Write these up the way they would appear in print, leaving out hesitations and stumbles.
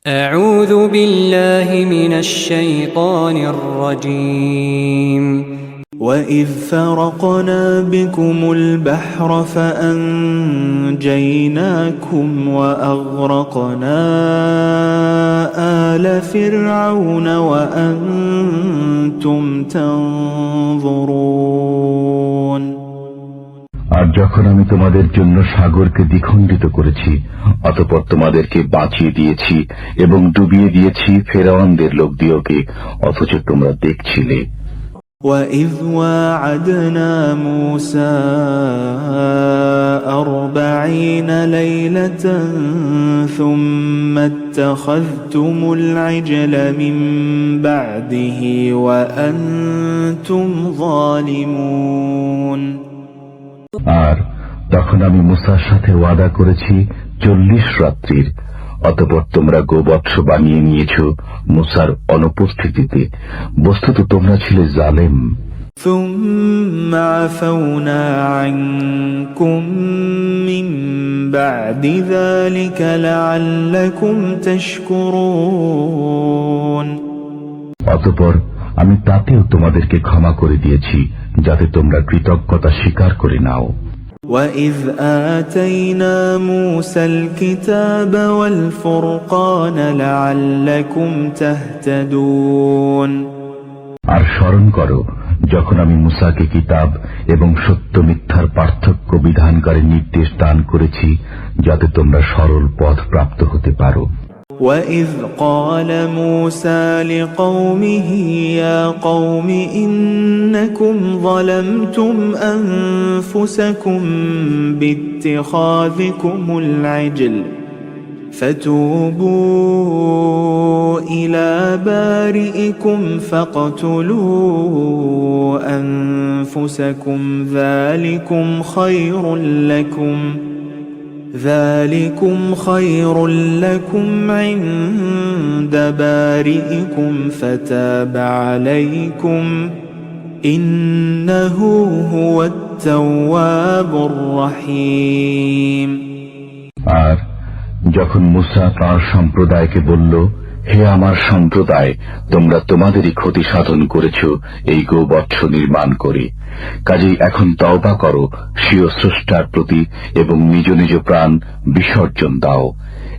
أعوذ بالله من الشيطان الرجيم وإذ فرقنا بكم البحر فأنجيناكم وأغرقنا آل فرعون وأنتم تنظرون। আর যখন আমি তোমাদের জন্য সাগরকে দ্বিখণ্ডিত করেছি, অতঃপর তোমাদেরকে বাঁচিয়ে দিয়েছি এবং ডুবিয়ে দিয়েছি ফেরাউনদের লোকদিওকে, অথচ তোমরা দেখছিলে। وَإِذْ وَاعَدْنَا مُوسَى 40 لَيْلَةً ثُمَّ اتَّخَذْتُمُ الْعِجْلَ مِنْ بَعْدِهِ وَأَنْتُمْ ظَالِمُونَ। আর তখন আমি মুসার সাথে ওয়াদা করেছি 40 রাত্রির, অতঃপর তোমরা গোবৎস বানিয়ে নিয়েছ মুসার অনুপস্থিতিতে, বস্তুত তোমরা ছিলে জালেম। ثُمَّ عَفَوْنَا عَنْكُمْ مِنْ بَعْدِ ذَلِكَ لَعَلَّكُمْ تَشْكُرُونَ। অতঃপর আমি তাতেও তোমাদেরকে ক্ষমা করে দিয়েছি, যাতে তোমরা কৃতজ্ঞতা স্বীকার করে নাও। وَإِذْ آتَيْنَا مُوسَى الْكِتَابَ وَالْفُرْقَانَ لَعَلَّكُمْ تَهْتَدُونَ। আর স্মরণ করো, যখন আমি মুসাকে কিতাব এবং সত্য মিথ্যার পার্থক্য বিধানকারী নির্দেশ দান করেছি, যাতে তোমরা সরল পথ প্রাপ্ত হতে পারো। وَإِذْ قَالَ مُوسَى لِقَوْمِهِ يَا قَوْمِ إِنَّكُمْ ظَلَمْتُمْ أَنفُسَكُمْ بِاتِّخَاذِكُمُ الْعِجْلَ فَتُوبُوا إِلَى بَارِئِكُمْ فَاقْتُلُوا أَنفُسَكُمْ ذَلِكُمْ خَيْرٌ لَكُمْ عِندَ بَارِئِكُمْ فَتَابَ عَلَيْكُمْ إِنَّهُ هُوَ التَّوَّابُ الرَّحِيمُ। আর যখন মুসা তাঁর সম্প্রদায়কে বলল, হে আমার সম্প্রদায়, তোমরা তোমাদেরই ক্ষতি সাধন করেছ এই গোবৎস নির্মাণ করে, কাজেই এখন তওবা করো স্বীয় স্রষ্টার প্রতি এবং নিজ নিজ প্রাণ বিসর্জন দাও।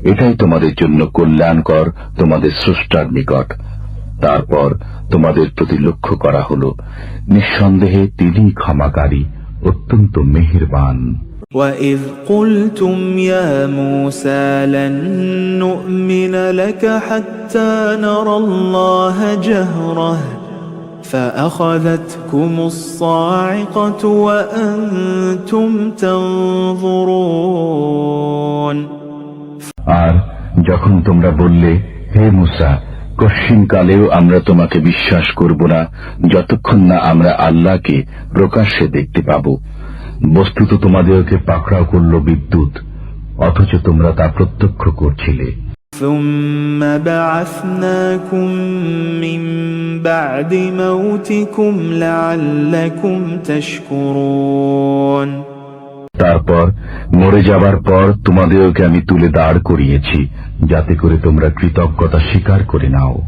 এটাই তোমাদের জন্য কল্যাণকর তোমাদের স্রষ্টার নিকট। তারপর তোমাদের প্রতি লক্ষ্য করা হল, নিঃসন্দেহে তিনিই ক্ষমাকারী, অত্যন্ত মেহেরবান। وَإِذْ قُلْتُمْ يَا مُوسَى لَن نُّؤْمِنَ لَكَ حَتَّى نَرَى اللَّهَ جَهْرَةً فَأَخَذَتْكُمُ الصَّاعِقَةُ وَأَنْتُمْ تَنظُرُونَ। আর যখন তোমরা বললে, হে মুসা, কশ্চিনকালেও আমরা তোমাকে বিশ্বাস করব না যতক্ষণ না আমরা আল্লাহকে প্রকাশ্যে দেখতে পাব, বস্তুত তোমাদেরকে পাকড়াও করল বিদ্যুৎ, অথচ তোমরা তা প্রত্যক্ষ করছিলে। ثُمَّ بَعَثْنَاكُمْ مِنْ بَعْدِ مَوْتِكُمْ لَعَلَّكُمْ تَشْكُرُونَ। তারপর মরে যাবার পর তোমাদেরকে আমি তুলে দাঁড় করিয়েছি, যাতে করে তোমরা কৃতজ্ঞতা স্বীকার করে নাও।